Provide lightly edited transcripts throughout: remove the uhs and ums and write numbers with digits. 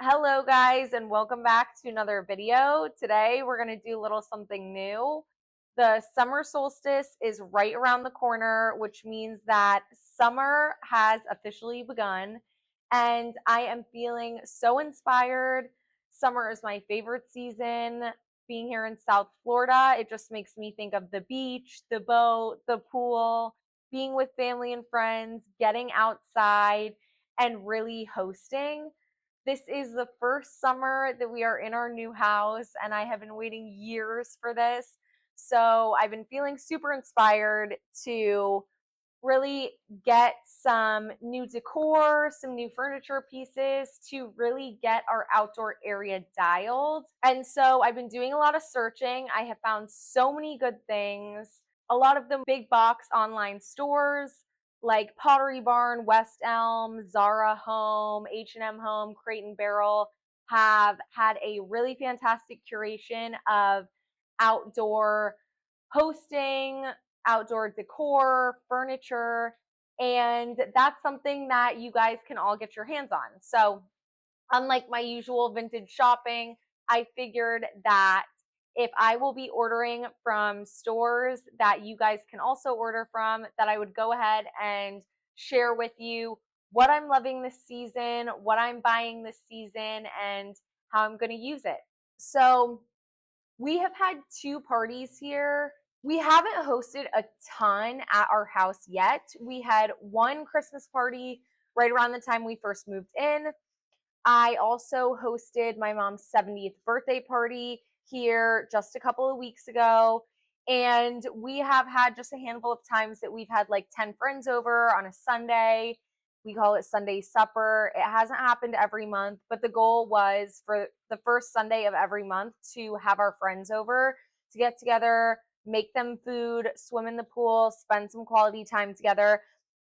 Hello guys, and welcome back to another video. Today we're going to do a little something new. The summer solstice is right around the corner, which means that summer has officially begun, and I am feeling so inspired. Summer is my favorite season. Being here in South Florida, it just makes me think of the beach, the boat, the pool, being with family and friends, getting outside, and really hosting. This is the first summer that we are in our new house, and I have been waiting years for this. So I've been feeling super inspired to really get some new decor, some new furniture pieces to really get our outdoor area dialed. And so I've been doing a lot of searching. I have found so many good things. A lot of the big box online stores like Pottery Barn, West Elm, Zara Home, H&M Home, Crate and Barrel have had a really fantastic curation of outdoor hosting, outdoor decor, furniture, and that's something that you guys can all get your hands on. So, unlike my usual vintage shopping, I figured that if I will be ordering from stores that you guys can also order from, that I would go ahead and share with you what I'm loving this season, what I'm buying this season, and how I'm going to use it. So, we have had two parties here. We haven't hosted a ton at our house yet. We had one Christmas party right around the time we first moved in. I also hosted my mom's 70th birthday party here just a couple of weeks ago. And we have had just a handful of times that we've had like 10 friends over on a Sunday. We call it Sunday supper. It hasn't happened every month, but the goal was for the first Sunday of every month to have our friends over to get together, make them food, swim in the pool, spend some quality time together.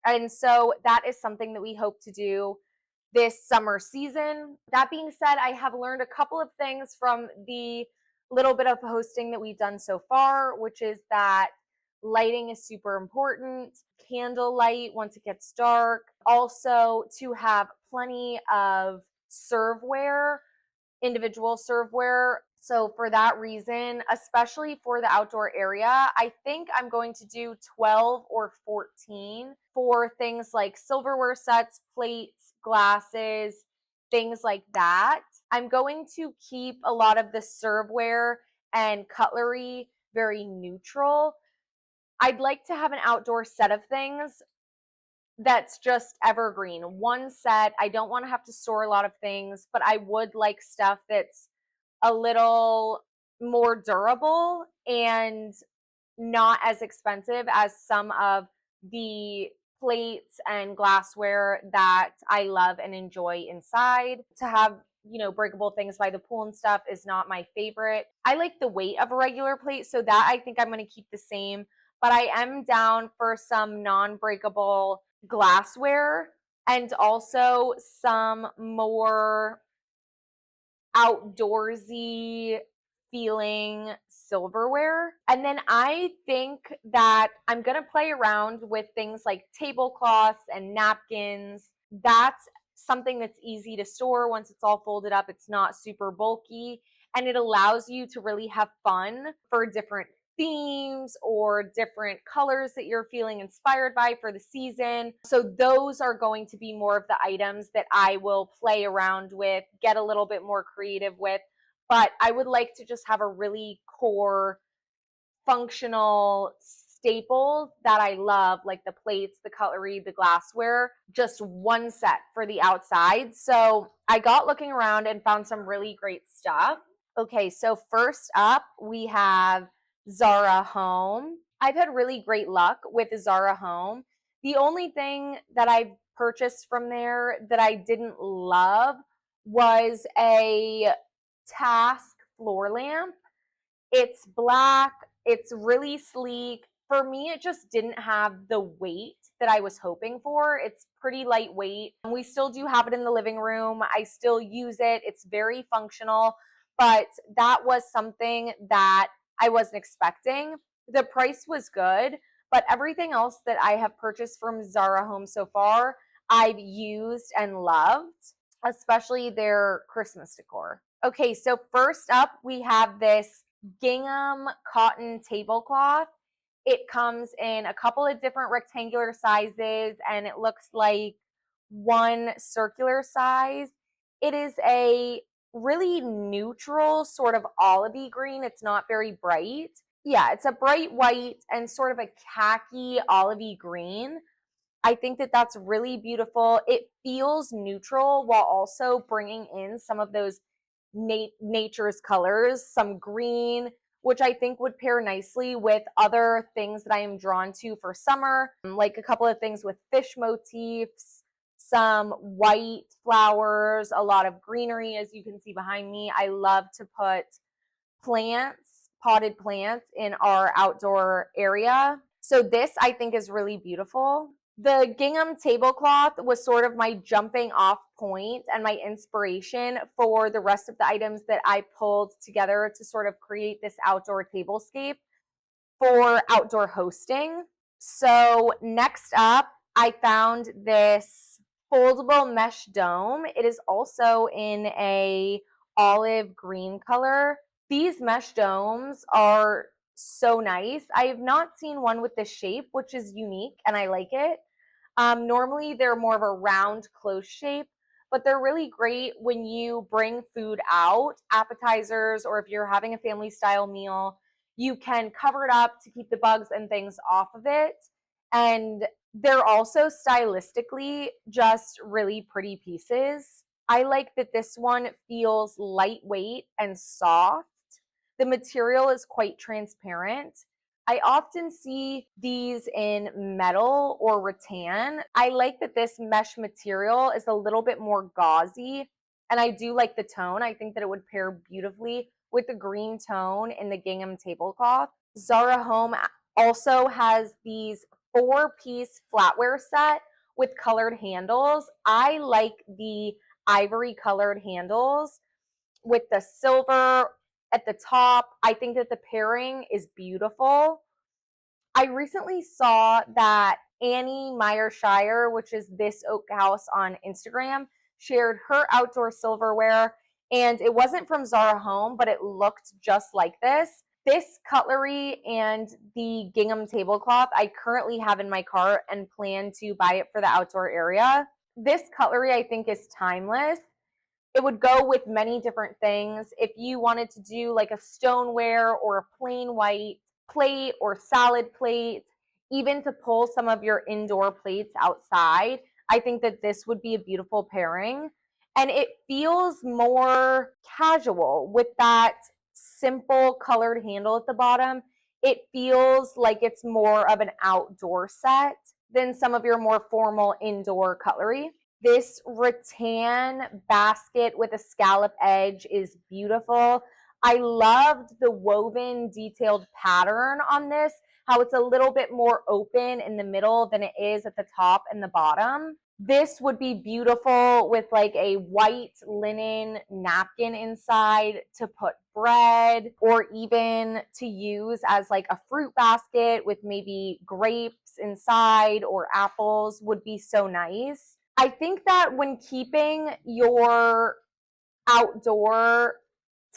And so that is something that we hope to do this summer season. That being said, I have learned a couple of things from the little bit of hosting that we've done so far, which is that lighting is super important, candle light once it gets dark, also to have plenty of serveware, individual serveware. So for that reason, especially for the outdoor area, I think I'm going to do 12 or 14 for things like silverware sets, plates, glasses, things like that. I'm going to keep a lot of the serveware and cutlery very neutral. I'd like to have an outdoor set of things that's just evergreen. One set. I don't want to have to store a lot of things, but I would like stuff that's a little more durable and not as expensive as some of the plates and glassware that I love and enjoy inside. To have, breakable things by the pool and stuff is not my favorite. I like the weight of a regular plate, so that I think I'm going to keep the same, but I am down for some non-breakable glassware and also some more outdoorsy feeling silverware. And then I think that I'm going to play around with things like tablecloths and napkins. That's something that's easy to store once it's all folded up. It's not super bulky, and it allows you to really have fun for different themes or different colors that you're feeling inspired by for the season. So those are going to be more of the items that I will play around with, get a little bit more creative with. But I would like to just have a really core functional staple that I love, like the plates, the cutlery, the glassware, just one set for the outside. So I got looking around and found some really great stuff. Okay, so first up, we have Zara Home. I've had really great luck with Zara Home. The only thing that I purchased from there that I didn't love was a task floor lamp. It's black, it's really sleek. For me, it just didn't have the weight that I was hoping for. It's pretty lightweight. We still do have it in the living room. I still use it. It's very functional, but that was something that I wasn't expecting. The price was good, but everything else that I have purchased from Zara Home so far, I've used and loved. especially their Christmas decor. Okay, so first up, we have this gingham cotton tablecloth. It comes in a couple of different rectangular sizes, and it looks like one circular size. It is a really neutral sort of olivey green. It's not very bright. Yeah, it's a bright white and sort of a khaki olivey green. I think that that's really beautiful. It feels neutral while also bringing in some of those nature's colors, some green, which I think would pair nicely with other things that I am drawn to for summer, like a couple of things with fish motifs, some white flowers, a lot of greenery, as you can see behind me. I love to put plants, potted plants in our outdoor area. So this I think is really beautiful. The gingham tablecloth was sort of my jumping off point and my inspiration for the rest of the items that I pulled together to sort of create this outdoor tablescape for outdoor hosting. So next up, I found this foldable mesh dome. It is also in a olive green color. These mesh domes are so nice. I have not seen one with this shape, which is unique, and I like it. Normally, they're more of a round, close shape, but they're really great when you bring food out, appetizers, or if you're having a family style meal, you can cover it up to keep the bugs and things off of it. And they're also stylistically just really pretty pieces. I like that this one feels lightweight and soft. The material is quite transparent. I often see these in metal or rattan. I like that this mesh material is a little bit more gauzy, and I do like the tone. I think that it would pair beautifully with the green tone in the gingham tablecloth. Zara Home also has these 4-piece flatware set with colored handles. I like the ivory colored handles with the silver at the top. I think that the pairing is beautiful. I recently saw that Annie Meyershire, which is This Oak House on Instagram, shared her outdoor silverware, and it wasn't from Zara Home, but it looked just like this. This cutlery and the gingham tablecloth I currently have in my cart and plan to buy it for the outdoor area. This cutlery I think is timeless. It would go with many different things. If you wanted to do like a stoneware or a plain white plate or salad plate, even to pull some of your indoor plates outside, I think that this would be a beautiful pairing. And it feels more casual with that simple colored handle at the bottom. It feels like it's more of an outdoor set than some of your more formal indoor cutlery. This rattan basket with a scallop edge is beautiful. I loved the woven detailed pattern on this, how it's a little bit more open in the middle than it is at the top and the bottom. This would be beautiful with like a white linen napkin inside to put bread, or even to use as like a fruit basket with maybe grapes inside or apples would be so nice. I think that when keeping your outdoor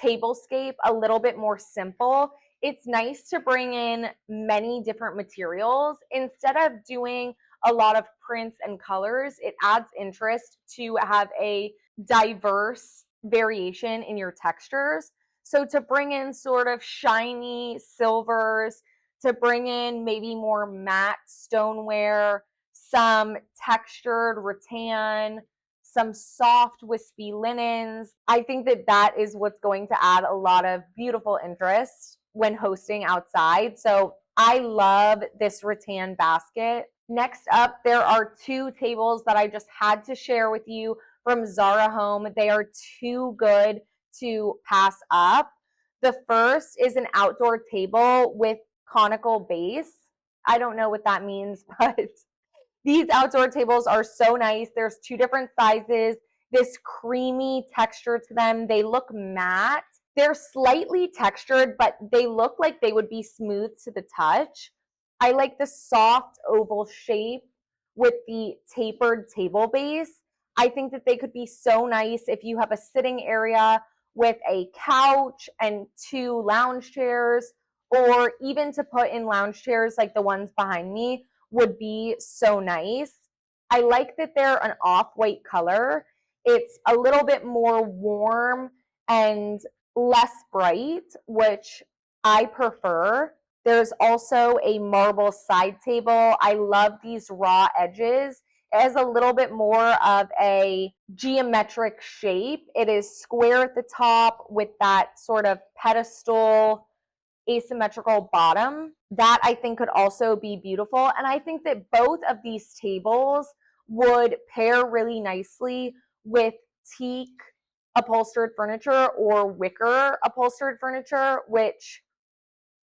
tablescape a little bit more simple, it's nice to bring in many different materials. Instead of doing a lot of prints and colors, it adds interest to have a diverse variation in your textures. So to bring in sort of shiny silvers, to bring in maybe more matte stoneware, some textured rattan, some soft wispy linens. I think that that is what's going to add a lot of beautiful interest when hosting outside. So I love this rattan basket. Next up, there are 2 tables that I just had to share with you from Zara Home. They are too good to pass up. The first is an outdoor table with conical base. I don't know what that means, but these outdoor tables are so nice. There's 2 different sizes, this creamy texture to them. They look matte. They're slightly textured, but they look like they would be smooth to the touch. I like the soft oval shape with the tapered table base. I think that they could be so nice if you have a sitting area with a couch and 2 lounge chairs, or even to put in lounge chairs like the ones behind me would be so nice. I like that they're an off-white color. It's a little bit more warm and less bright, which I prefer. There's also a marble side table. I love these raw edges. It has a little bit more of a geometric shape. It is square at the top with that sort of pedestal asymmetrical bottom. That I think could also be beautiful. And I think that both of these tables would pair really nicely with teak upholstered furniture or wicker upholstered furniture, which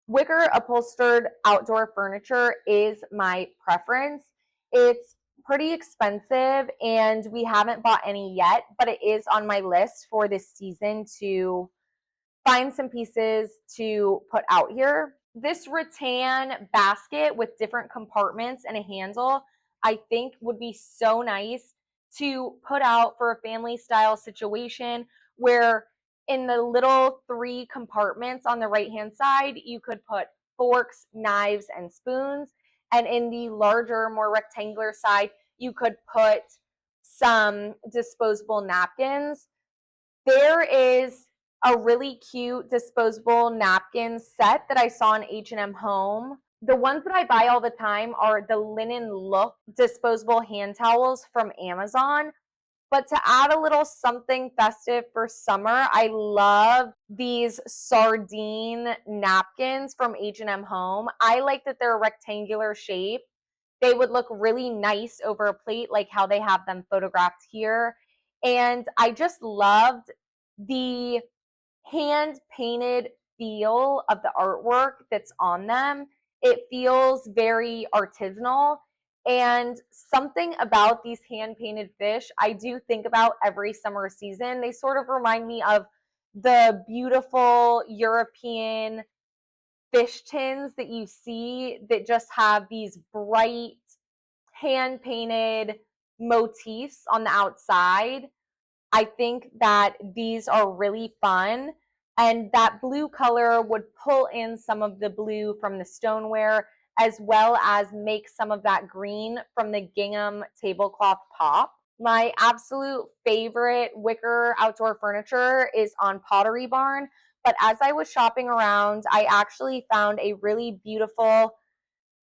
wicker upholstered outdoor furniture is my preference. It's pretty expensive and we haven't bought any yet, but it is on my list for this season to find some pieces to put out here. This rattan basket with different compartments and a handle, I think would be so nice to put out for a family style situation where in the little 3 compartments on the right hand side, you could put forks, knives, and spoons. And in the larger, more rectangular side, you could put some disposable napkins. There is a really cute disposable napkin set that I saw in H&M Home. The ones that I buy all the time are the Linen Look disposable hand towels from Amazon. But to add a little something festive for summer, I love these sardine napkins from H&M Home. I like that they're a rectangular shape. They would look really nice over a plate, like how they have them photographed here. And I just loved the hand painted feel of the artwork that's on them. It feels very artisanal, and something about these hand painted fish I do think about every summer season. They sort of remind me of the beautiful European fish tins that you see that just have these bright hand painted motifs on the outside. I think that these are really fun, and that blue color would pull in some of the blue from the stoneware as well as make some of that green from the gingham tablecloth pop. My absolute favorite wicker outdoor furniture is on Pottery Barn, but as I was shopping around, I actually found a really beautiful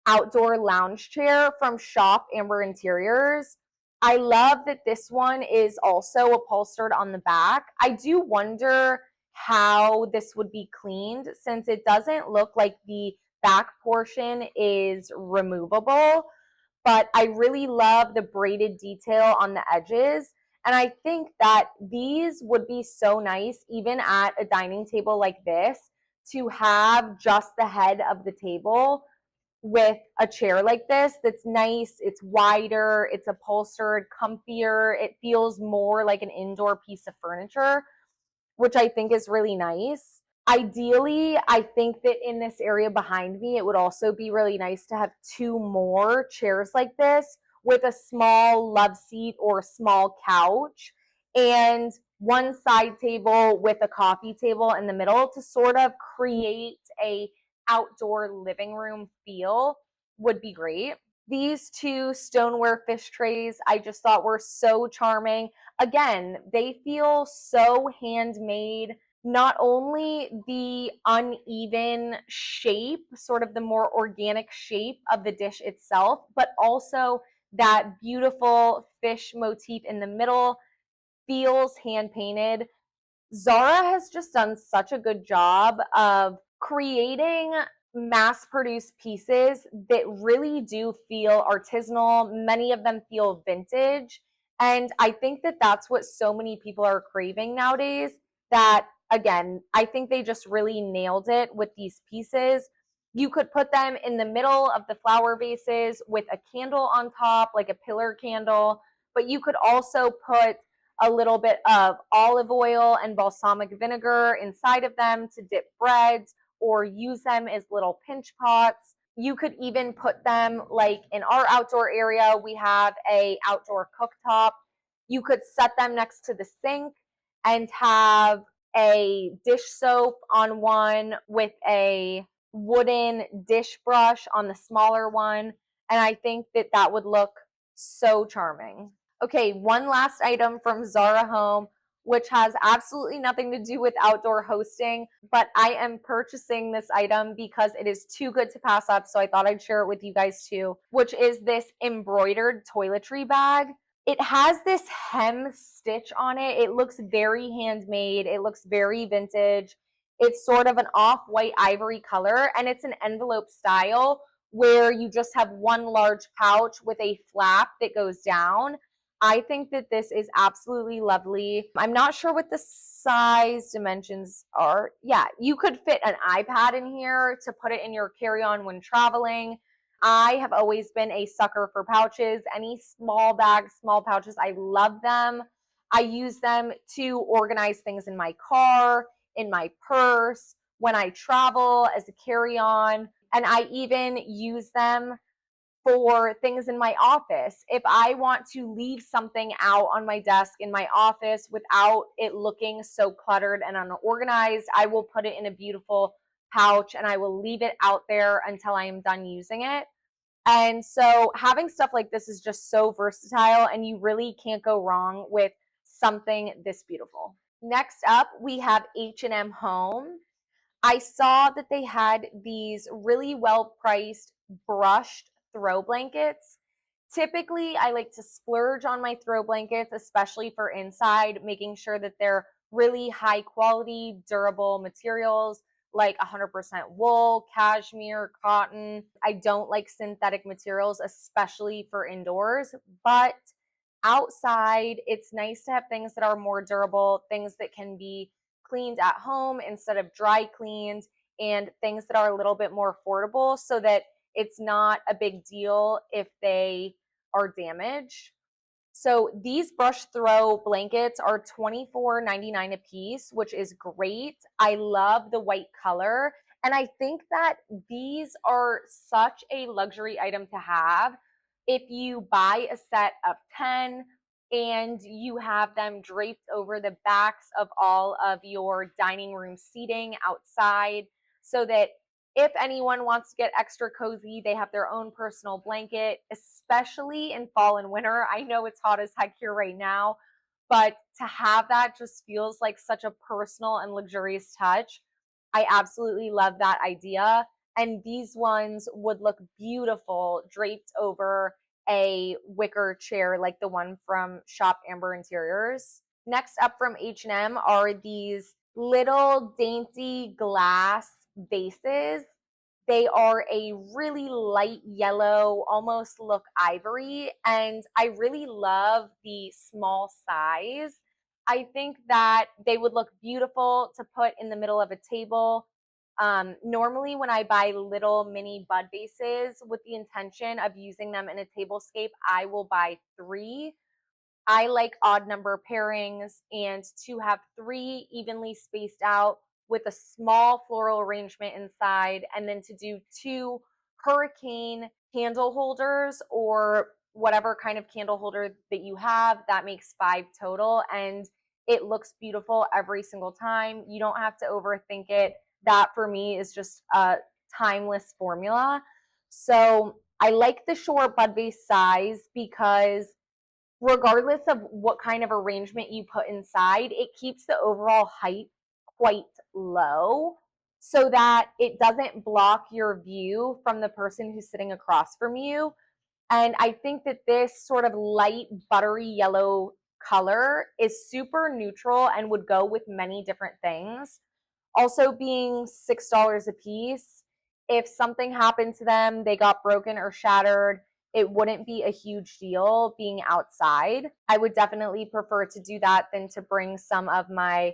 outdoor lounge chair from Shop Amber Interiors. I love that this one is also upholstered on the back. I do wonder how this would be cleaned since it doesn't look like the back portion is removable, but I really love the braided detail on the edges. And I think that these would be so nice even at a dining table like this to have just the head of the table with a chair like this that's nice, it's wider, it's upholstered, comfier, it feels more like an indoor piece of furniture, which I think is really nice. Ideally, I think that in this area behind me, it would also be really nice to have 2 more chairs like this with a small love seat or small couch and one side table with a coffee table in the middle to sort of create a outdoor living room feel would be great. These 2 stoneware fish trays I just thought were so charming. Again, they feel so handmade. Not only the uneven shape, sort of the more organic shape of the dish itself, but also that beautiful fish motif in the middle feels hand painted. Zara has just done such a good job of creating mass produced pieces that really do feel artisanal. Many of them feel vintage. And I think that that's what so many people are craving nowadays. That, again, I think they just really nailed it with these pieces. You could put them in the middle of the flower vases with a candle on top, like a pillar candle, but you could also put a little bit of olive oil and balsamic vinegar inside of them to dip breads or use them as little pinch pots. You could even put them, like in our outdoor area, we have a outdoor cooktop You could set them next to the sink and have a dish soap on one with a wooden dish brush on the smaller one. And I think that that would look so charming. Okay, one last item from Zara Home, which has absolutely nothing to do with outdoor hosting, but I am purchasing this item because it is too good to pass up, so I thought I'd share it with you guys too, which is this embroidered toiletry bag. It has this hem stitch on it. It looks very handmade. It looks very vintage. It's sort of an off-white ivory color, and it's an envelope style where you just have one large pouch with a flap that goes down. I think that this is absolutely lovely. I'm not sure what the size dimensions are. Yeah, you could fit an iPad in here to put it in your carry-on when traveling. I have always been a sucker for pouches. Any small bags, small pouches, I love them. I use them to organize things in my car, in my purse, when I travel as a carry-on. And I even use them for things in my office. If I want to leave something out on my desk in my office without it looking so cluttered and unorganized, I will put it in a beautiful pouch and I will leave it out there until I am done using it. And so having stuff like this is just so versatile, and you really can't go wrong with something this beautiful. Next up, we have H&M Home. I saw that they had these really well-priced brushed throw blankets. Typically, I like to splurge on my throw blankets, especially for inside, making sure that they're really high quality, durable materials like 100% wool, cashmere, cotton. I don't like synthetic materials, especially for indoors, but outside, it's nice to have things that are more durable, things that can be cleaned at home instead of dry cleaned, and things that are a little bit more affordable so that it's not a big deal if they are damaged. So these brush throw blankets are $24.99 a piece, which is great. I love the white color. And I think that these are such a luxury item to have. If you buy a set of 10 and you have them draped over the backs of all of your dining room seating outside, so that if anyone wants to get extra cozy, they have their own personal blanket, especially in fall and winter. I know it's hot as heck here right now, but to have that just feels like such a personal and luxurious touch. I absolutely love that idea. And these ones would look beautiful draped over a wicker chair like the one from Shop Amber Interiors. Next up from H&M are these little dainty glass vases. They are a really light yellow, almost look ivory, and I really love the small size. I think that they would look beautiful to put in the middle of a table. Normally, when I buy little mini bud vases with the intention of using them in a tablescape, I will buy 3. I like odd number pairings, and to have 3 evenly spaced out with a small floral arrangement inside, and then to do 2 hurricane candle holders or whatever kind of candle holder that you have, that makes 5 total, and it looks beautiful every single time. You don't have to overthink it. That for me is just a timeless formula. So I like the short bud vase size because regardless of what kind of arrangement you put inside, it keeps the overall height quite low so that it doesn't block your view from the person who's sitting across from you. And I think that this sort of light buttery yellow color is super neutral and would go with many different things. Also, being $6 a piece, if something happened to them, they got broken or shattered, it wouldn't be a huge deal being outside. I would definitely prefer to do that than to bring some of my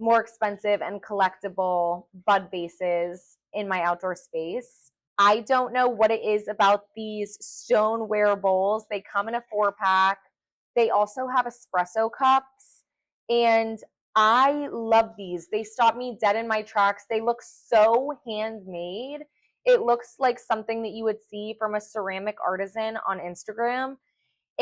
more expensive and collectible bud vases in my outdoor space. I don't know what it is about these stoneware bowls. They come in a 4-pack. They also have espresso cups, and I love these. They stop me dead in my tracks. They look so handmade. It looks like something that you would see from a ceramic artisan on Instagram.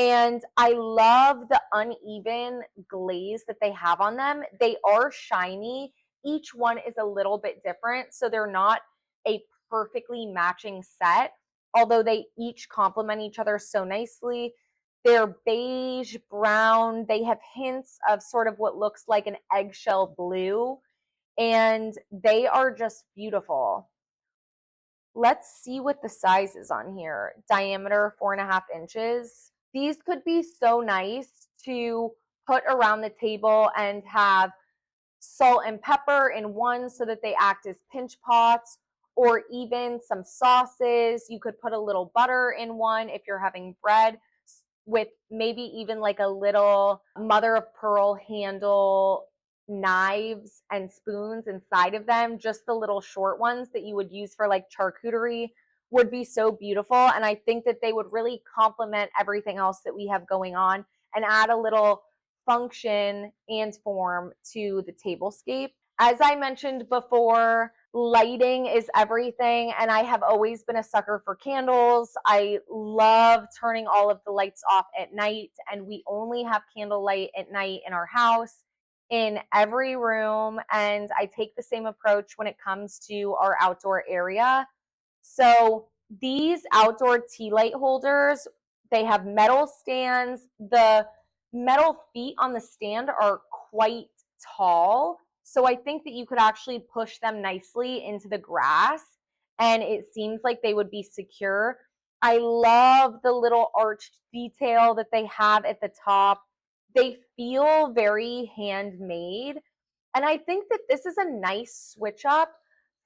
And I love the uneven glaze that they have on them. They are shiny. Each one is a little bit different, so they're not a perfectly matching set, although they each complement each other so nicely. They're beige, brown. They have hints of sort of what looks like an eggshell blue, and they are just beautiful. Let's see what the size is on here. Diameter 4.5 inches. These could be so nice to put around the table and have salt and pepper in one so that they act as pinch pots, or even some sauces. You could put a little butter in one if you're having bread, with maybe even like a little mother of pearl handle knives and spoons inside of them. Just the little short ones that you would use for like charcuterie would be so beautiful. And I think that they would really complement everything else that we have going on and add a little function and form to the tablescape. As I mentioned before, lighting is everything, and I have always been a sucker for candles. I love turning all of the lights off at night, and we only have candlelight at night in our house in every room, and I take the same approach when it comes to our outdoor area. So these outdoor tea light holders, they have metal stands. The metal feet on the stand are quite tall, so I think that you could actually push them nicely into the grass, and it seems like they would be secure. I love the little arched detail that they have at the top. They feel very handmade, and I think that this is a nice switch up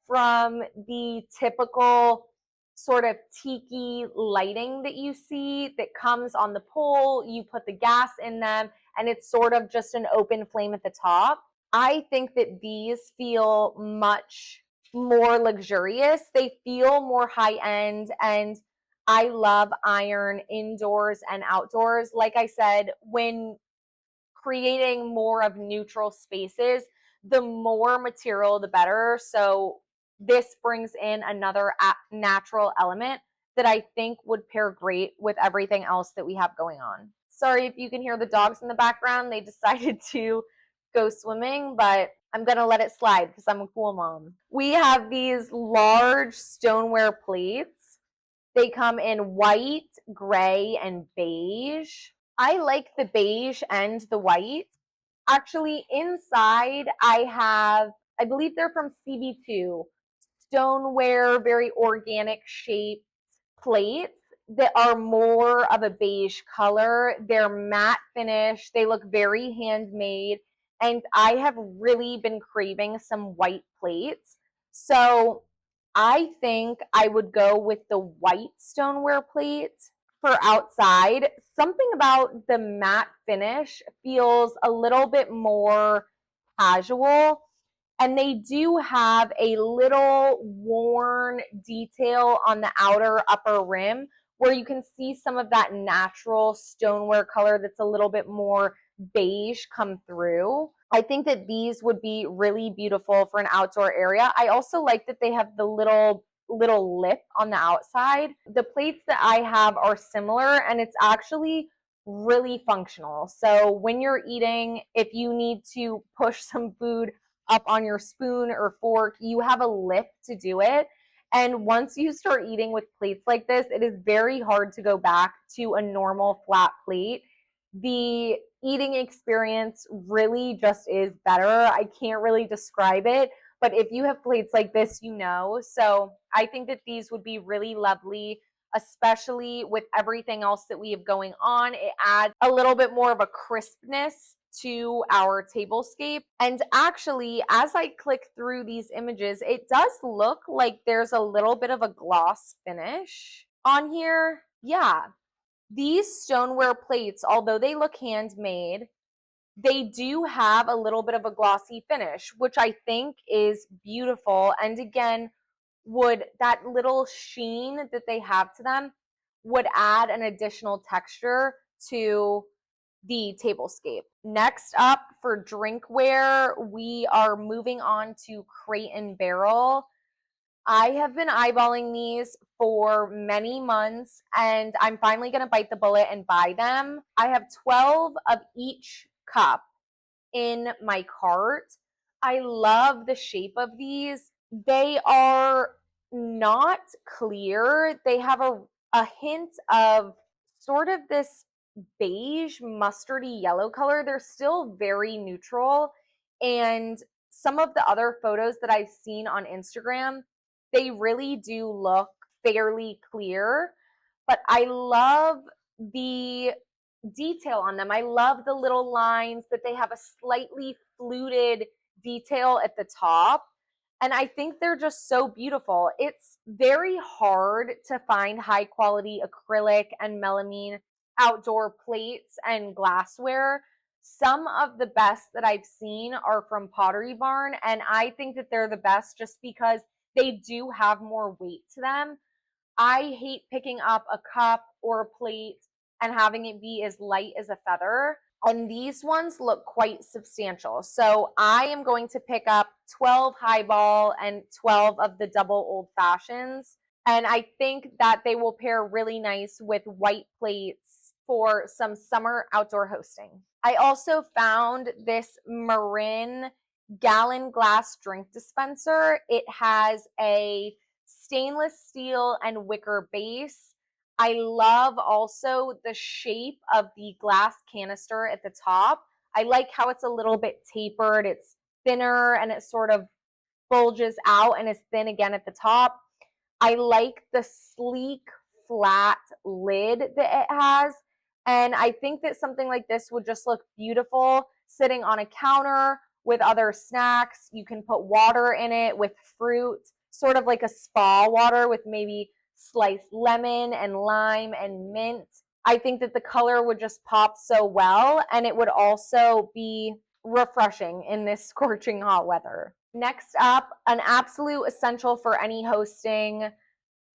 from the typical sort of tiki lighting that you see that comes on the pole. You put the gas in them, and it's sort of just an open flame at the top. I think that these feel much more luxurious. They feel more high end, and I love iron indoors and outdoors. Like I said, when creating more of neutral spaces, the more material, the better. So this brings in another natural element that I think would pair great with everything else that we have going on. Sorry if you can hear the dogs in the background. They decided to go swimming, but I'm going to let it slide because I'm a cool mom. We have these large stoneware plates. They come in white, gray, and beige. I like the beige and the white. Actually, inside I have, I believe they're from CB2, stoneware, very organic shaped plates that are more of a beige color. They're matte finish. They look very handmade. And I have really been craving some white plates. So I think I would go with the white stoneware plate for outside. Something about the matte finish feels a little bit more casual, and they do have a little worn detail on the outer upper rim where you can see some of that natural stoneware color that's a little bit more beige come through. I think that these would be really beautiful for an outdoor area. I also like that they have the little lip on the outside. The plates that I have are similar, and it's actually really functional. So when you're eating, if you need to push some food up on your spoon or fork, you have a lip to do it. And once you start eating with plates like this, it is very hard to go back to a normal flat plate. The eating experience really just is better. I can't really describe it, but if you have plates like this, you know. So I think that these would be really lovely, especially with everything else that we have going on. It adds a little bit more of a crispness to our tablescape. And actually, as I click through these images, it does look like there's a little bit of a gloss finish on here. Yeah, these stoneware plates, although they look handmade, they do have a little bit of a glossy finish, which I think is beautiful. And again, would that little sheen that they have to them would add an additional texture to the tablescape. Next up for drinkware, we are moving on to Crate and Barrel. I have been eyeballing these for many months and I'm finally going to bite the bullet and buy them. I have 12 of each cup in my cart. I love the shape of these. They are not clear. They have a hint of sort of this beige, mustardy yellow color. They're still very neutral. And some of the other photos that I've seen on Instagram, they really do look fairly clear. But I love the detail on them. I love the little lines that they have a slightly fluted detail at the top. And I think they're just so beautiful. It's very hard to find high quality acrylic and melamine outdoor plates and glassware. Some of the best that I've seen are from Pottery Barn, and I think that they're the best just because they do have more weight to them. I hate picking up a cup or a plate and having it be as light as a feather. And these ones look quite substantial. So I am going to pick up 12 highball and 12 of the double old fashions. And I think that they will pair really nice with white plates for some summer outdoor hosting. I also found this Marin gallon glass drink dispenser. It has a stainless steel and wicker base. I love also the shape of the glass canister at the top. I like how it's a little bit tapered. It's thinner and it sort of bulges out and is thin again at the top. I like the sleek, flat lid that it has. And I think that something like this would just look beautiful sitting on a counter with other snacks. You can put water in it with fruit, sort of like a spa water with maybe sliced lemon and lime and mint. I think that the color would just pop so well, and it would also be refreshing in this scorching hot weather. Next up, an absolute essential for any hosting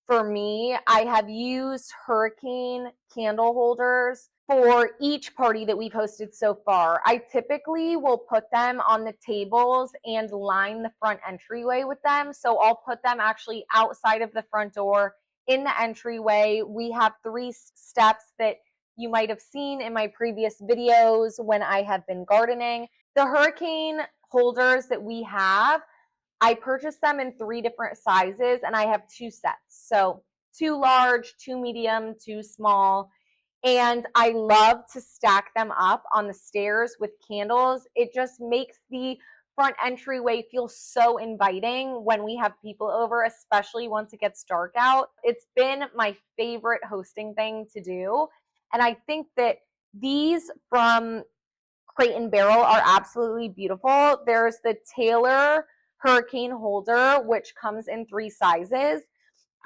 for me, I have used hurricane candle holders for each party that we've hosted so far. I typically will put them on the tables and line the front entryway with them. So I'll put them actually outside of the front door in the entryway. We have 3 steps that you might have seen in my previous videos when I have been gardening. The hurricane holders that we have, I purchased them in 3 different sizes and I have 2 sets. So 2 large, 2 medium, 2 small. And I love to stack them up on the stairs with candles. It just makes the front entryway feel so inviting when we have people over, especially once it gets dark out. It's been my favorite hosting thing to do. And I think that these from Crate and Barrel are absolutely beautiful. There's the Taylor Hurricane Holder, which comes in 3 sizes.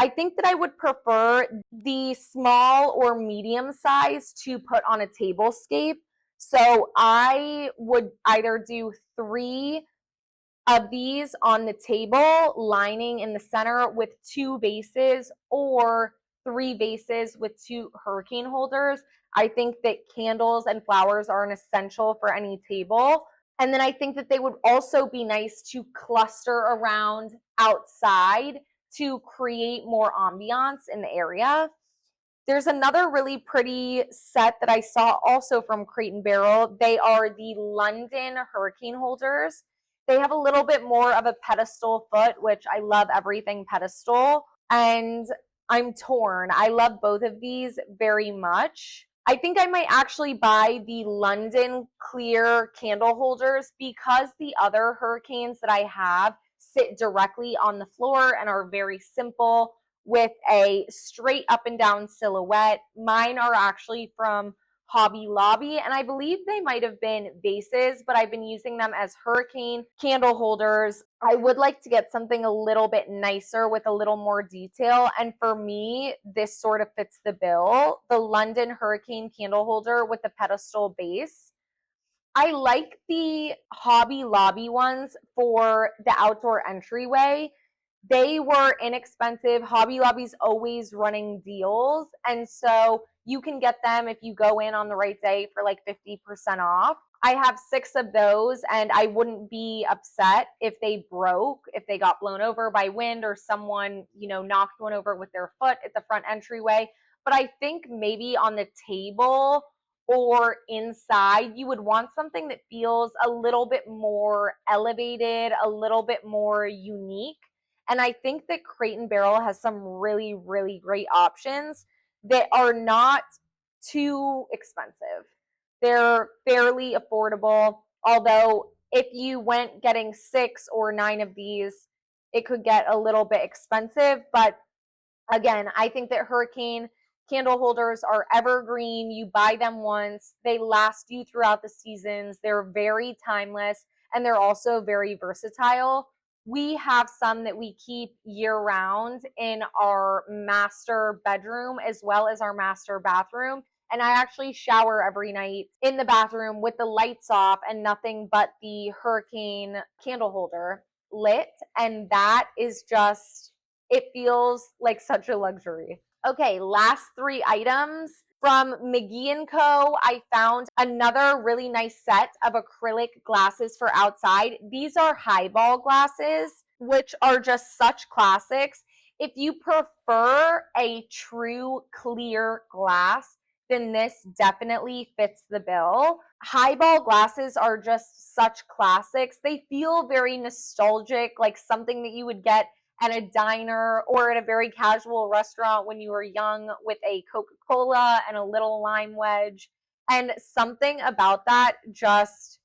I think that I would prefer the small or medium size to put on a tablescape. So I would either do 3 of these on the table, lining in the center with 2 vases, or 3 vases with 2 hurricane holders. I think that candles and flowers are an essential for any table. And then I think that they would also be nice to cluster around outside to create more ambiance in the area. There's another really pretty set that I saw also from Crate and Barrel. They are the London hurricane holders. They have a little bit more of a pedestal foot, which I love everything pedestal. And I'm torn. I love both of these very much. I think I might actually buy the London clear candle holders because the other hurricanes that I have sit directly on the floor and are very simple with a straight up and down silhouette. Mine are actually from Hobby Lobby, and I believe they might have been vases, but I've been using them as hurricane candle holders. I would like to get something a little bit nicer with a little more detail, and for me, this sort of fits the bill. The London hurricane candle holder with the pedestal base. I like the Hobby Lobby ones for the outdoor entryway. They were inexpensive. Hobby Lobby's always running deals. And so You can get them if you go in on the right day for like 50% off. I have 6 of those, and I wouldn't be upset if they broke, if they got blown over by wind or someone, knocked one over with their foot at the front entryway. But I think maybe on the table or inside, you would want something that feels a little bit more elevated, a little bit more unique. And I think that Crate and Barrel has some really, really great options that are not too expensive. They're fairly affordable, although if you went getting 6 or 9 of these, it could get a little bit expensive. But again, I think that Hurricane candle holders are evergreen. You buy them once, they last you throughout the seasons. They're very timeless, and they're also very versatile. We have some that we keep year round in our master bedroom as well as our master bathroom. And I actually shower every night in the bathroom with the lights off and nothing but the Hurricane candle holder lit. And that is just, it feels like such a luxury. Okay, last 3 items. From McGee Co, I found another really nice set of acrylic glasses for outside. These are highball glasses, which are just such classics. If you prefer a true clear glass, then this definitely fits the bill. Highball glasses are just such classics. They feel very nostalgic, like something that you would get at a diner or at a very casual restaurant when you were young with a Coca-Cola and a little lime wedge. And something about that just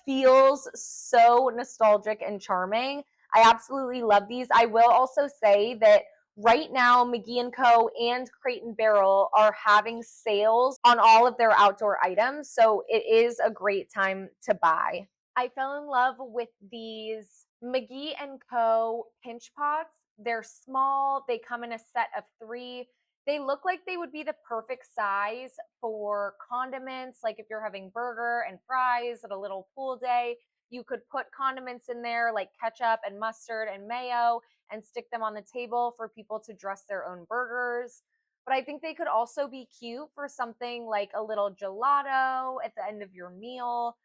feels so nostalgic and charming. I absolutely love these. I will also say that right now, McGee Co. and Crate and Barrel are having sales on all of their outdoor items, so it is a great time to buy. I fell in love with these McGee Co. pinch pots. They're small. They come in a set of 3. They look like they would be the perfect size for condiments, like if you're having burger and fries at a little pool day. You could put condiments in there like ketchup and mustard and mayo and stick them on the table for people to dress their own burgers. But I think they could also be cute for something like a little gelato at the end of your meal.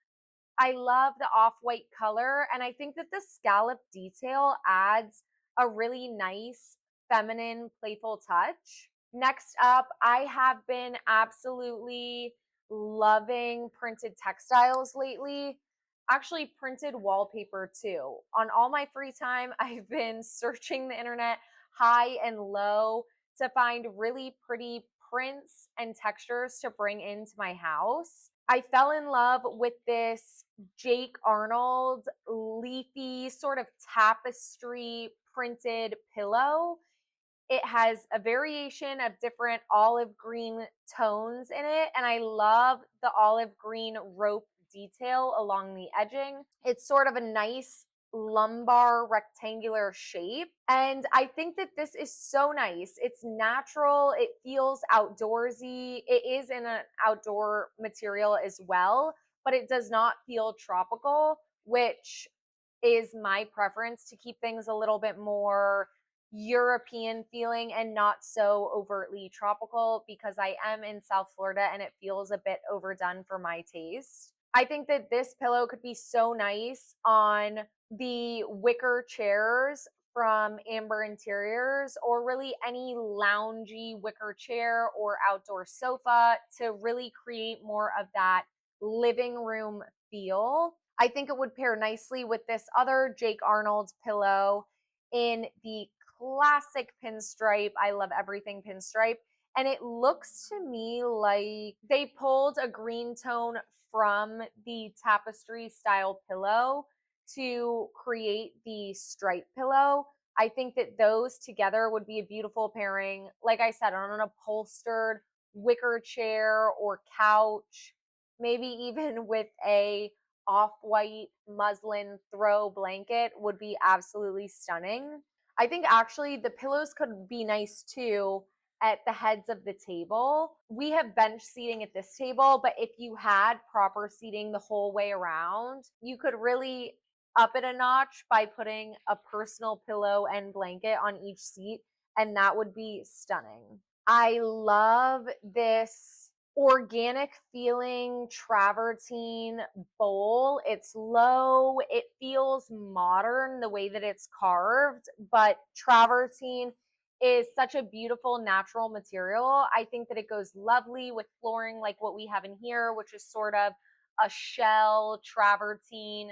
I love the off-white color, and I think that the scallop detail adds a really nice, feminine, playful touch. Next up, I have been absolutely loving printed textiles lately. Actually, printed wallpaper too. On all my free time, I've been searching the internet high and low to find really pretty prints and textures to bring into my house. I fell in love with this Jake Arnold leafy sort of tapestry printed pillow. It has a variation of different olive green tones in it, and I love the olive green rope detail along the edging. It's sort of a nice lumbar rectangular shape, and I think that this is so nice. It's natural, it feels outdoorsy. It is in an outdoor material as well, but it does not feel tropical, which is my preference, to keep things a little bit more European feeling and not so overtly tropical, because I am in South Florida and it feels a bit overdone for my taste. I think that this pillow could be so nice on the wicker chairs from Amber Interiors, or really any loungy wicker chair or outdoor sofa, to really create more of that living room feel. I think it would pair nicely with this other Jake Arnold pillow in the classic pinstripe. I love everything pinstripe. And it looks to me like they pulled a green tone from the tapestry style pillow to create the stripe pillow. I think that those together would be a beautiful pairing, like I said, on an upholstered wicker chair or couch, maybe even with a off-white muslin throw blanket would be absolutely stunning. I think actually the pillows could be nice too at the heads of the table. We have bench seating at this table, but if you had proper seating the whole way around, you could really up it a notch by putting a personal pillow and blanket on each seat, and that would be stunning. I love this organic feeling travertine bowl. It's low, it feels modern the way that it's carved, but travertine is such a beautiful natural material. I think that it goes lovely with flooring like what we have in here, which is sort of a shell travertine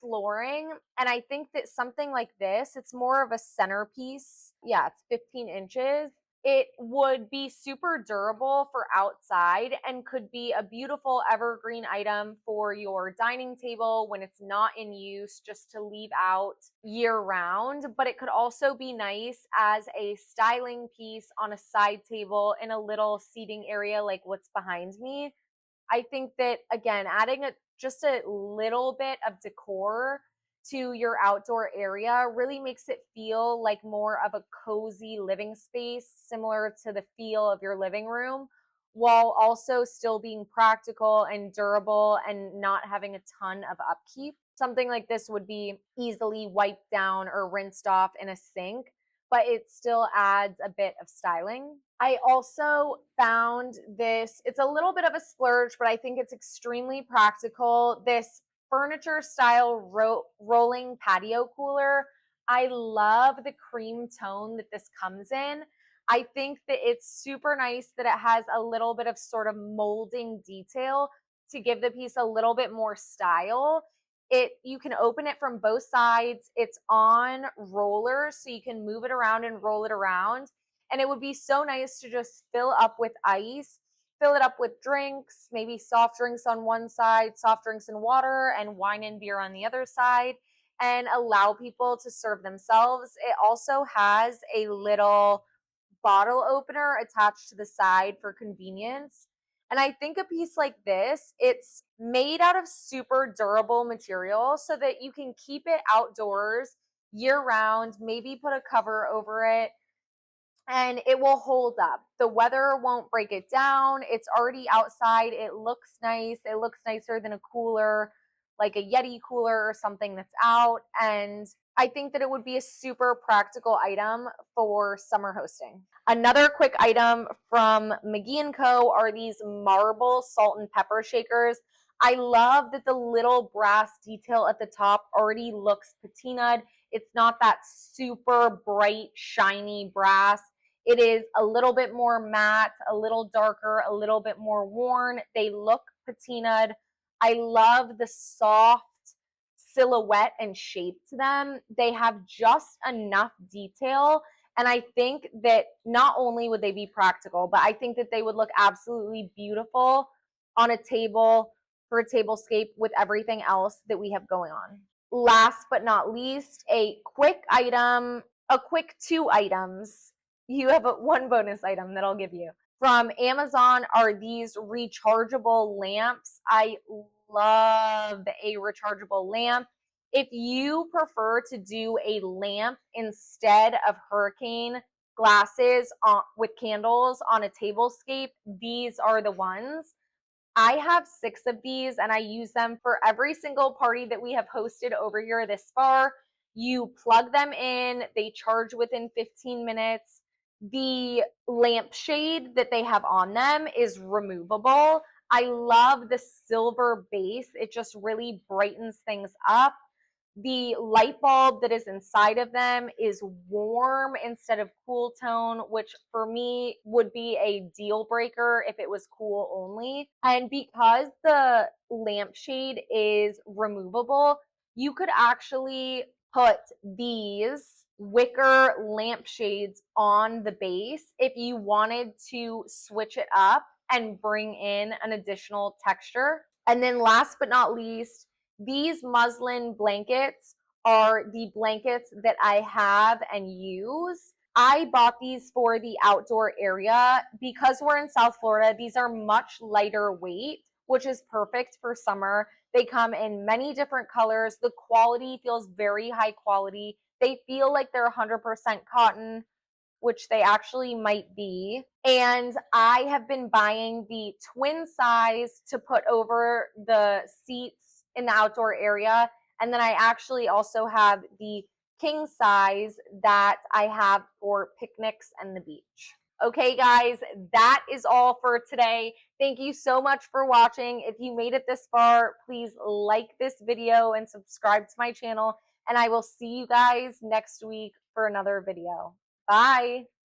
flooring. And I think that something like this, it's more of a centerpiece. Yeah, it's 15 inches. It would be super durable for outside and could be a beautiful evergreen item for your dining table when it's not in use, just to leave out year round. But it could also be nice as a styling piece on a side table in a little seating area like what's behind me. I think that, again, adding just a little bit of decor to your outdoor area really makes it feel like more of a cozy living space, similar to the feel of your living room, while also still being practical and durable and not having a ton of upkeep. Something like this would be easily wiped down or rinsed off in a sink, but it still adds a bit of styling. I also found this, it's a little bit of a splurge, but I think it's extremely practical. This furniture style rolling patio cooler. I love the cream tone that this comes in. I think that it's super nice that it has a little bit of sort of molding detail to give the piece a little bit more style. You can open it from both sides. It's on rollers, so you can move it around and roll it around. And it would be so nice to just fill up with ice, fill it up with drinks, maybe soft drinks on one side, soft drinks and water, and wine and beer on the other side, and allow people to serve themselves. It also has a little bottle opener attached to the side for convenience. And I think a piece like this, it's made out of super durable material so that you can keep it outdoors year round, maybe put a cover over it, and it will hold up. The weather won't break it down. It's already outside. It looks nice. It looks nicer than a cooler, like a Yeti cooler or something that's out. And I think that it would be a super practical item for summer hosting. Another quick item from McGee Co are these marble salt and pepper shakers. I love that the little brass detail at the top already looks patinaed. It's not that super bright, shiny brass. It is a little bit more matte, a little darker, a little bit more worn. They look patinaed. I love the soft silhouette and shape to them. They have just enough detail. And I think that not only would they be practical, but I think that they would look absolutely beautiful on a table for a tablescape with everything else that we have going on. Last but not least, a quick two items. You have one bonus item that I'll give you. From Amazon are these rechargeable lamps. I love a rechargeable lamp. If you prefer to do a lamp instead of hurricane glasses with candles on a tablescape, these are the ones. I have 6 of these and I use them for every single party that we have hosted over here this far. You plug them in, they charge within 15 minutes. The lampshade that they have on them is removable. I love the silver base. It just really brightens things up. The light bulb that is inside of them is warm instead of cool tone, which for me would be a deal breaker if it was cool only. And because the lampshade is removable, you could actually put these wicker lampshades on the base if you wanted to switch it up and bring in an additional texture. And then last but not least, these muslin blankets are the blankets that I have and use. I bought these for the outdoor area because we're in South Florida. These are much lighter weight, which is perfect for summer. They come in many different colors. The quality feels very high quality. They feel like they're 100% cotton, which they actually might be. And I have been buying the twin size to put over the seats in the outdoor area. And then I actually also have the king size that I have for picnics and the beach. Okay, guys, that is all for today. Thank you so much for watching. If you made it this far, please like this video and subscribe to my channel. And I will see you guys next week for another video. Bye.